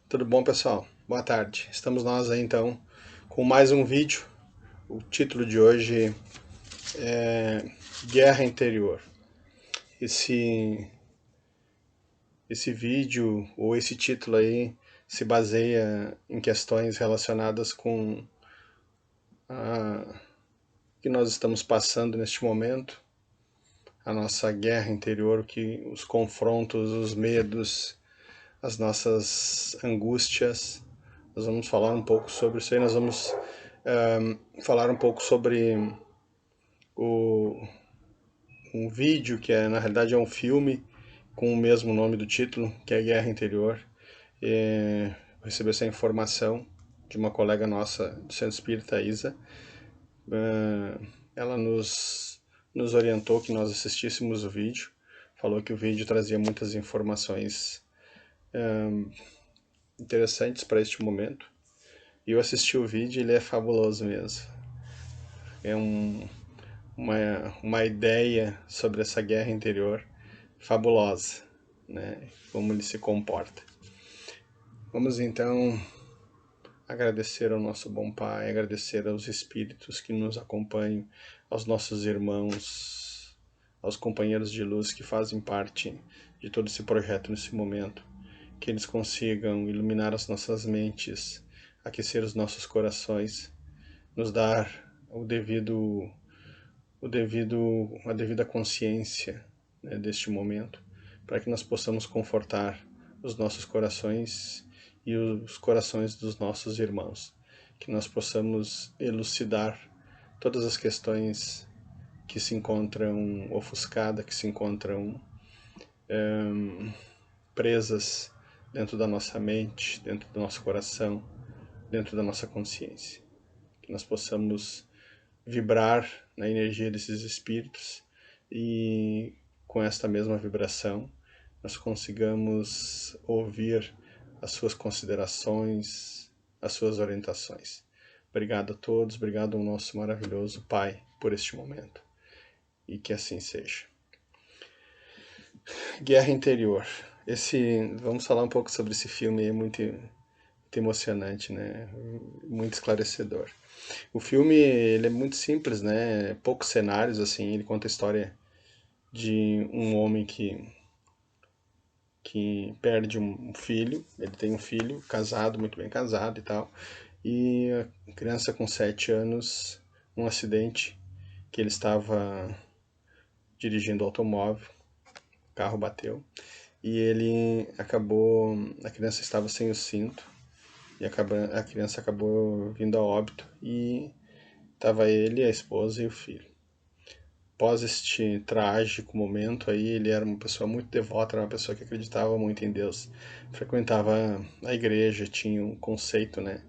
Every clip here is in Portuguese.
Tudo bom, pessoal? Boa tarde. Estamos nós aí então com mais um vídeo. O título de hoje é Guerra Interior. Esse vídeo ou esse título aí se baseia em questões relacionadas com a que nós estamos passando neste momento, a nossa guerra interior, os confrontos, os medos, as nossas angústias. Nós vamos falar um pouco sobre isso aí. Nós vamos falar um pouco sobre o, um vídeo que na realidade é um filme com o mesmo nome do título, que é Guerra Interior. Recebi essa informação de uma colega nossa do Centro Espírita, Isa. Ela nos orientou que nós assistíssemos o vídeo, falou que o vídeo trazia muitas informações interessantes para este momento. E eu assisti o vídeo e ele é fabuloso mesmo. É uma ideia sobre essa guerra interior fabulosa, né? Como ele se comporta. Vamos então agradecer ao nosso bom Pai, agradecer aos espíritos que nos acompanham, aos nossos irmãos, aos companheiros de luz que fazem parte de todo esse projeto nesse momento, que eles consigam iluminar as nossas mentes, aquecer os nossos corações, nos dar a devida consciência, né, deste momento, para que nós possamos confortar os nossos corações e os corações dos nossos irmãos, que nós possamos elucidar todas as questões que se encontram ofuscadas, que se encontram presas dentro da nossa mente, dentro do nosso coração, dentro da nossa consciência. Que nós possamos vibrar na energia desses espíritos e com esta mesma vibração nós consigamos ouvir as suas considerações, as suas orientações. Obrigado a todos, obrigado ao nosso maravilhoso Pai por este momento. E que assim seja. Guerra Interior. Vamos falar um pouco sobre esse filme, é muito emocionante, né? Muito esclarecedor. O filme, ele é muito simples, né? Poucos cenários, assim. Ele conta a história de um homem que perde um filho. Ele tem um filho casado, muito bem casado e tal. E a criança com 7 anos, um acidente que ele estava dirigindo o automóvel, o carro bateu. E a criança estava sem o cinto. E a criança acabou vindo a óbito. E estava ele, a esposa e o filho. Após este trágico momento aí, ele era uma pessoa muito devota, era uma pessoa que acreditava muito em Deus, frequentava a igreja, tinha um conceito, né,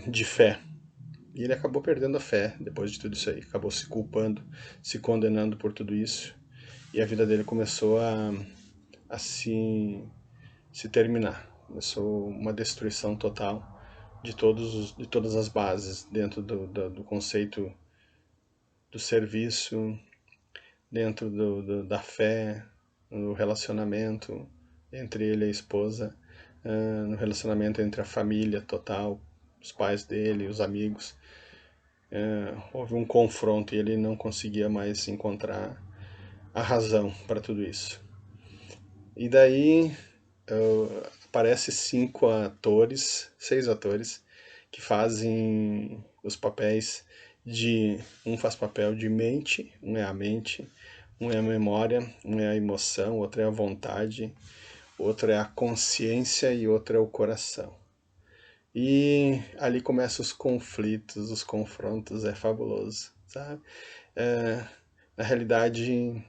de fé. E ele acabou perdendo a fé depois de tudo isso aí, acabou se culpando, se condenando por tudo isso, e a vida dele começou a se terminar. Começou uma destruição total de todas as bases dentro do conceito do serviço, dentro da fé, no relacionamento entre ele e a esposa, no relacionamento entre a família total, os pais dele, os amigos. Houve um confronto e ele não conseguia mais encontrar a razão para tudo isso. E daí aparece 6 atores que fazem os papéis um faz papel de mente, um é a mente, um é a memória, um é a emoção, outro é a vontade, outro é a consciência e outro é o coração. E ali começam os conflitos, os confrontos, é fabuloso, sabe? Na realidade,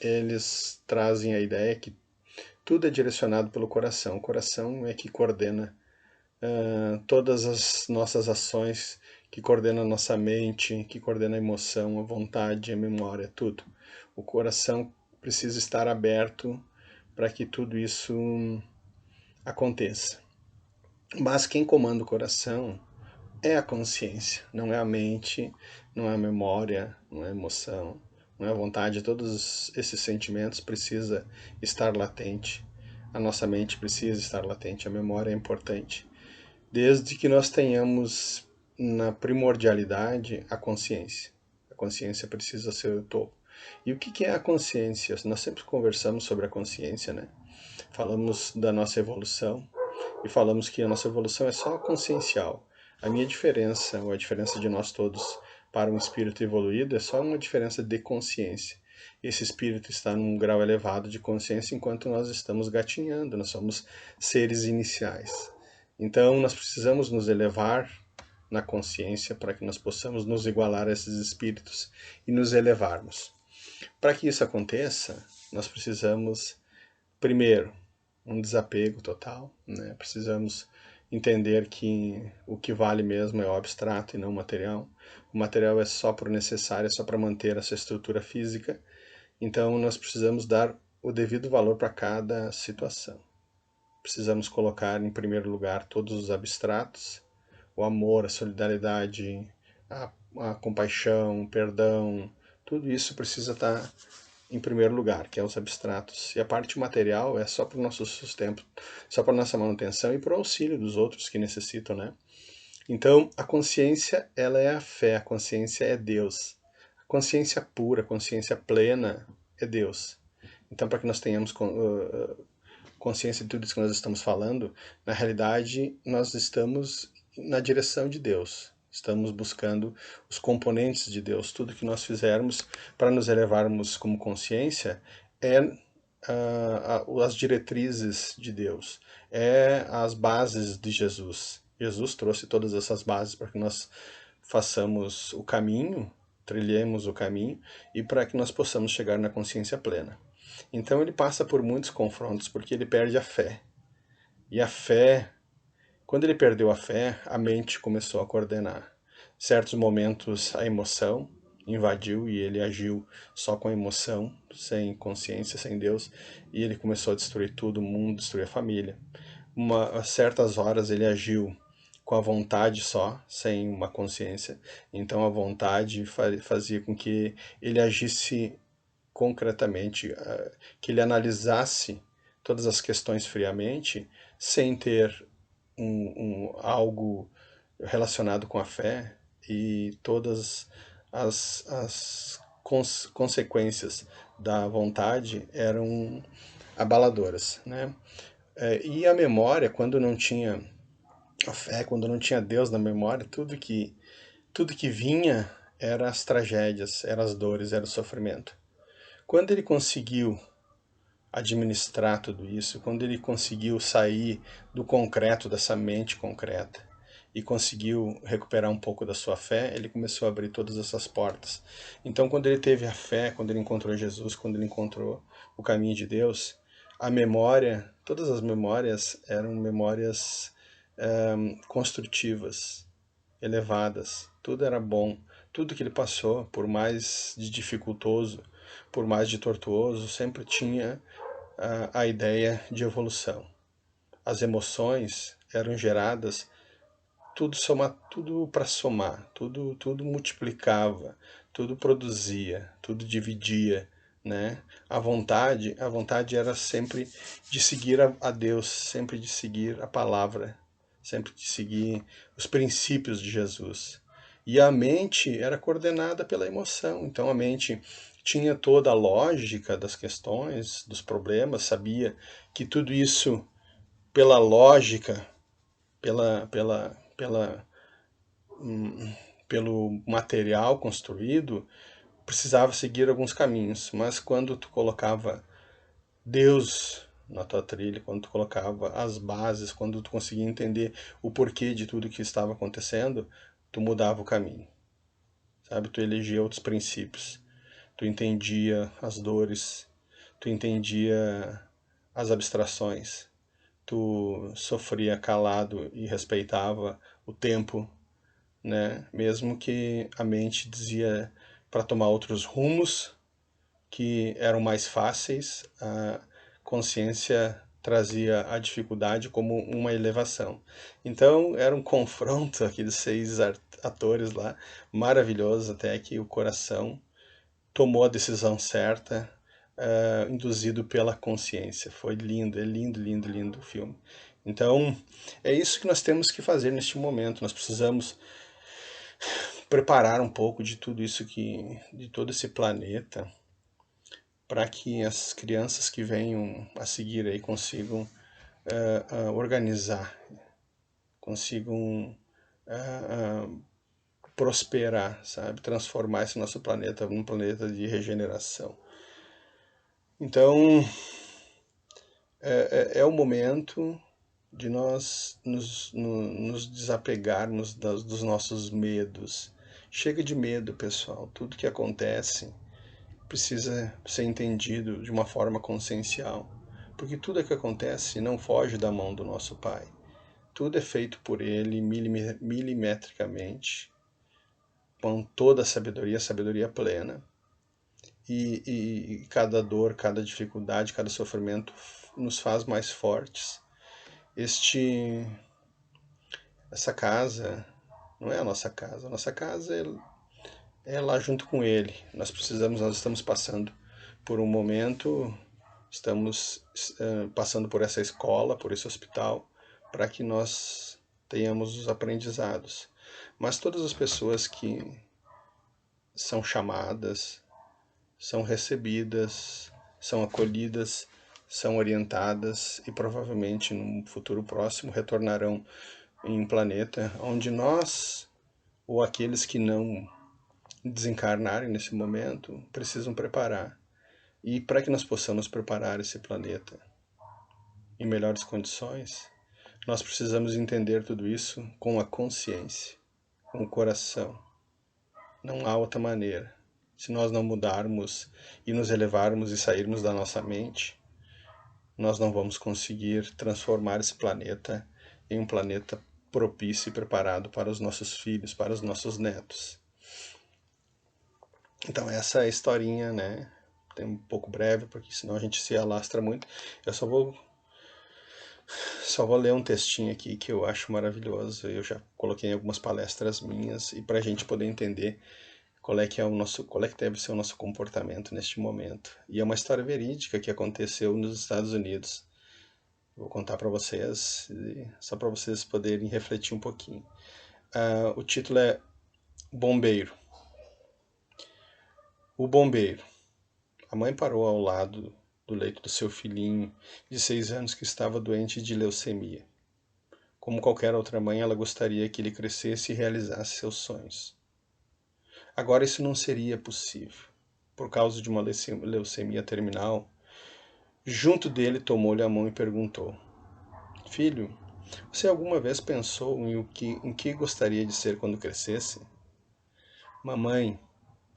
eles trazem a ideia que tudo é direcionado pelo coração. O coração é que coordena todas as nossas ações, que coordena a nossa mente, que coordena a emoção, a vontade, a memória, tudo. O coração precisa estar aberto para que tudo isso aconteça. Mas quem comanda o coração é a consciência, não é a mente, não é a memória, não é a emoção, não é a vontade. Todos esses sentimentos precisam estar latente. a nossa mente precisa estar latente, a memória é importante, desde que nós tenhamos na primordialidade a consciência. A consciência precisa ser o topo. E o que é a consciência? Nós sempre conversamos sobre a consciência, né? Falamos da nossa evolução e falamos que a nossa evolução é só consciencial. A minha diferença, ou a diferença de nós todos para um espírito evoluído, é só uma diferença de consciência. Esse espírito está num grau elevado de consciência enquanto nós estamos gatinhando, nós somos seres iniciais. Então nós precisamos nos elevar na consciência para que nós possamos nos igualar a esses espíritos e nos elevarmos. Para que isso aconteça, nós precisamos, primeiro, um desapego total, né? Precisamos entender que o que vale mesmo é o abstrato e não o material. O material é só por necessário, é só para manter essa estrutura física. Então nós precisamos dar o devido valor para cada situação. Precisamos colocar em primeiro lugar todos os abstratos, o amor, a solidariedade, a compaixão, o perdão, tudo isso precisa estar em primeiro lugar, que é os abstratos. E a parte material é só para o nosso sustento, só para a nossa manutenção e para o auxílio dos outros que necessitam, né? Então, a consciência, ela é a fé, a consciência é Deus. A consciência pura, a consciência plena é Deus. Então, para que nós tenhamos consciência de tudo isso que nós estamos falando, na realidade, nós estamos na direção de Deus. Estamos buscando os componentes de Deus. Tudo que nós fizermos para nos elevarmos como consciência é as diretrizes de Deus, é as bases de Jesus. Jesus trouxe todas essas bases para que nós façamos o caminho, trilhemos o caminho e para que nós possamos chegar na consciência plena. Então ele passa por muitos confrontos porque ele perde a fé. E a fé, quando ele perdeu a fé, a mente começou a coordenar. Certos momentos a emoção invadiu e ele agiu só com a emoção, sem consciência, sem Deus, e ele começou a destruir tudo, o mundo, destruir a família. A certas horas ele agiu com a vontade só, sem uma consciência. Então a vontade fazia com que ele agisse concretamente, que ele analisasse todas as questões friamente, sem ter algo relacionado com a fé, e todas as consequências da vontade eram abaladoras, né? E a memória, quando não tinha a fé, quando não tinha Deus na memória, tudo que vinha eram as tragédias, eram as dores, era o sofrimento. Quando ele conseguiu administrar tudo isso, quando ele conseguiu sair do concreto, dessa mente concreta, e conseguiu recuperar um pouco da sua fé, ele começou a abrir todas essas portas. Então, quando ele teve a fé, quando ele encontrou Jesus, quando ele encontrou o caminho de Deus, a memória, todas as memórias eram memórias construtivas, elevadas. Tudo era bom. Tudo que ele passou, por mais de dificultoso, por mais de tortuoso, sempre tinha a ideia de evolução. As emoções eram geradas tudo para somar, tudo multiplicava, tudo produzia, tudo dividia, né? A vontade era sempre de seguir a Deus, sempre de seguir a palavra, sempre de seguir os princípios de Jesus. E a mente era coordenada pela emoção, então a mente tinha toda a lógica das questões, dos problemas, sabia que tudo isso, pela lógica, pelo material construído, precisava seguir alguns caminhos, mas quando tu colocava Deus na tua trilha, quando tu colocava as bases, quando tu conseguia entender o porquê de tudo que estava acontecendo, tu mudava o caminho, sabe? Tu elegia outros princípios, tu entendia as dores, tu entendia as abstrações, tu sofria calado e respeitava o tempo, né? Mesmo que a mente dizia para tomar outros rumos que eram mais fáceis, a consciência trazia a dificuldade como uma elevação. Então era um confronto aqueles 6 atores lá, maravilhoso, até que o coração tomou a decisão certa, induzido pela consciência. Foi lindo, é lindo, lindo, lindo o filme. Então, é isso que nós temos que fazer neste momento. Nós precisamos preparar um pouco de tudo isso de todo esse planeta, para que as crianças que venham a seguir aí consigam organizar, consigam prosperar, sabe? Transformar esse nosso planeta num planeta de regeneração. Então, é o momento de nós nos desapegarmos dos nossos medos. Chega de medo, pessoal. Tudo que acontece precisa ser entendido de uma forma consciencial, porque tudo que acontece não foge da mão do nosso Pai. Tudo é feito por Ele milimetricamente, com toda a sabedoria plena, e cada dor, cada dificuldade, cada sofrimento nos faz mais fortes. Essa casa não é a nossa casa é lá junto com Ele. Nós estamos passando por um momento, estamos passando por essa escola, por esse hospital, para que nós tenhamos os aprendizados. Mas todas as pessoas que são chamadas, são recebidas, são acolhidas, são orientadas e provavelmente num futuro próximo retornarão em um planeta onde nós, ou aqueles que não desencarnarem nesse momento, precisam preparar. E para que nós possamos preparar esse planeta em melhores condições, nós precisamos entender tudo isso com a consciência, com o coração. Não há outra maneira. Se nós não mudarmos e nos elevarmos e sairmos da nossa mente, nós não vamos conseguir transformar esse planeta em um planeta propício e preparado para os nossos filhos, para os nossos netos. Então essa é a historinha, né? Tem um pouco breve, porque senão a gente se alastra muito. Eu só vou ler um textinho aqui que eu acho maravilhoso. Eu já coloquei em algumas palestras minhas, e para a gente poder entender qual é que deve ser o nosso comportamento neste momento. E é uma história verídica que aconteceu nos Estados Unidos. Vou contar para vocês, só para vocês poderem refletir um pouquinho. O título é Bombeiro. O bombeiro. A mãe parou ao lado do leito do seu filhinho de 6 anos que estava doente de leucemia. Como qualquer outra mãe, ela gostaria que ele crescesse e realizasse seus sonhos. Agora isso não seria possível. Por causa de uma leucemia terminal, junto dele tomou-lhe a mão e perguntou: Filho, você alguma vez pensou em que gostaria de ser quando crescesse? Mamãe,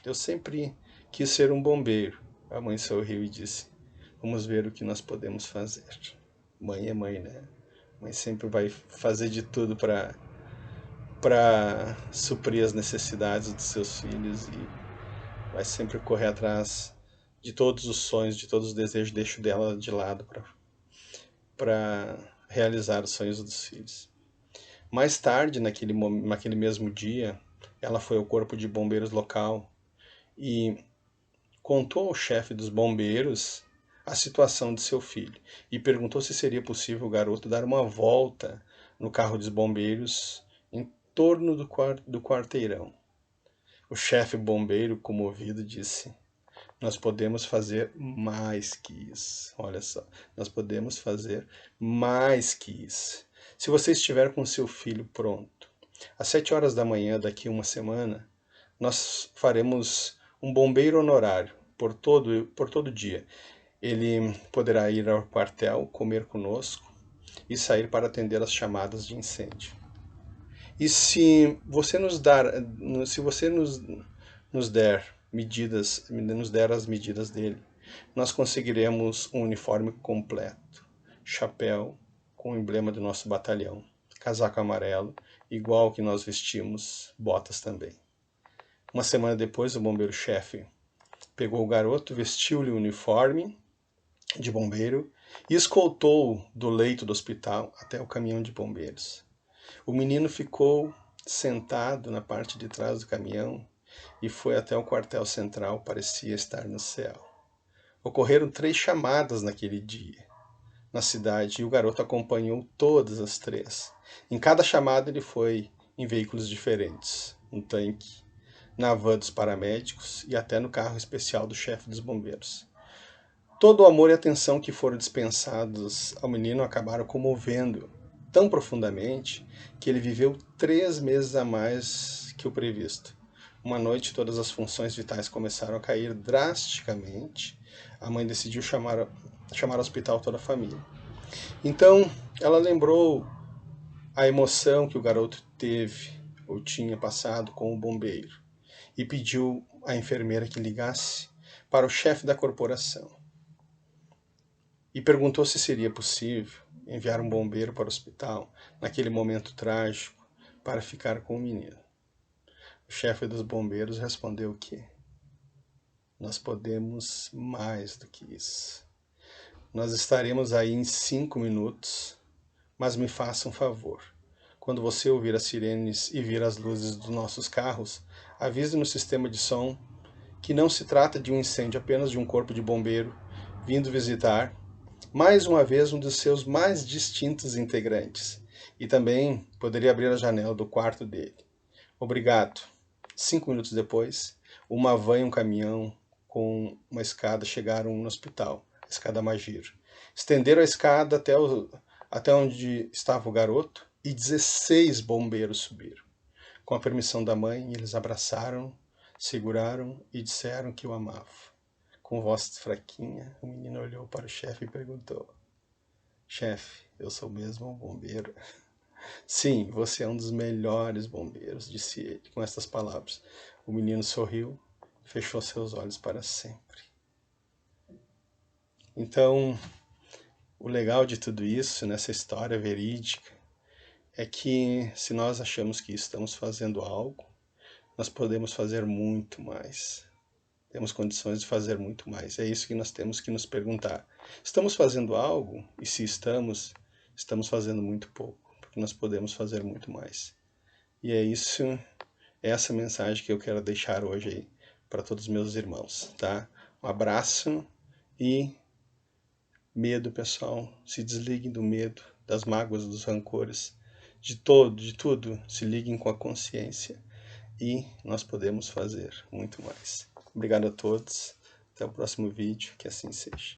eu sempre quis ser um bombeiro. A mãe sorriu e disse: Vamos ver o que nós podemos fazer. Mãe é mãe, né? Mãe sempre vai fazer de tudo para suprir as necessidades dos seus filhos, e vai sempre correr atrás de todos os sonhos, de todos os desejos, deixo dela de lado para realizar os sonhos dos filhos. Mais tarde, naquele mesmo dia, ela foi ao corpo de bombeiros local e contou ao chefe dos bombeiros a situação de seu filho e perguntou se seria possível o garoto dar uma volta no carro dos bombeiros em torno do quarteirão. O chefe bombeiro, comovido, disse: Nós podemos fazer mais que isso. Olha só, nós podemos fazer mais que isso. Se você estiver com seu filho pronto, às 7 horas da manhã daqui a uma semana, nós faremos um bombeiro honorário por todo dia. Ele poderá ir ao quartel, comer conosco e sair para atender as chamadas de incêndio. E se você nos der as medidas dele, nós conseguiremos um uniforme completo, chapéu com o emblema do nosso batalhão, casaco amarelo, igual ao que nós vestimos, botas também. Uma semana depois, o bombeiro-chefe pegou o garoto, vestiu-lhe o uniforme de bombeiro e escoltou do leito do hospital até o caminhão de bombeiros. O menino ficou sentado na parte de trás do caminhão e foi até o quartel central, parecia estar no céu. Ocorreram 3 chamadas naquele dia na cidade e o garoto acompanhou todas as 3. Em cada chamada ele foi em veículos diferentes, no tanque, na van dos paramédicos e até no carro especial do chefe dos bombeiros. Todo o amor e atenção que foram dispensados ao menino acabaram comovendo tão profundamente que ele viveu 3 meses a mais que o previsto. Uma noite todas as funções vitais começaram a cair drasticamente. A mãe decidiu chamar ao hospital toda a família. Então ela lembrou a emoção que o garoto teve ou tinha passado com o bombeiro e pediu à enfermeira que ligasse para o chefe da corporação e perguntou se seria possível enviar um bombeiro para o hospital naquele momento trágico para ficar com o menino. O chefe dos bombeiros respondeu que nós podemos mais do que isso. Nós estaremos aí em 5 minutos, mas me faça um favor. Quando você ouvir as sirenes e vir as luzes dos nossos carros, avise no sistema de som que não se trata de um incêndio, apenas de um corpo de bombeiro vindo visitar mais uma vez um dos seus mais distintos integrantes. E também poderia abrir a janela do quarto dele. Obrigado. 5 minutos depois, uma van e um caminhão com uma escada chegaram no hospital, a escada Magiro. Estenderam a escada até onde estava o garoto e 16 bombeiros subiram. Com a permissão da mãe, eles abraçaram, seguraram e disseram que o amavam. Com voz fraquinha, o menino olhou para o chefe e perguntou: chefe, eu sou mesmo um bombeiro? Sim, você é um dos melhores bombeiros, disse ele com estas palavras. O menino sorriu e fechou seus olhos para sempre. Então, o legal de tudo isso, nessa história verídica, é que se nós achamos que estamos fazendo algo, nós podemos fazer muito mais. Temos condições de fazer muito mais. É isso que nós temos que nos perguntar. Estamos fazendo algo? E se estamos fazendo muito pouco, porque nós podemos fazer muito mais. E é isso, é essa mensagem que eu quero deixar hoje aí para todos os meus irmãos, tá? Um abraço e medo, pessoal. Se desliguem do medo, das mágoas, dos rancores, de tudo. Se liguem com a consciência e nós podemos fazer muito mais. Obrigado a todos. Até o próximo vídeo. Que assim seja.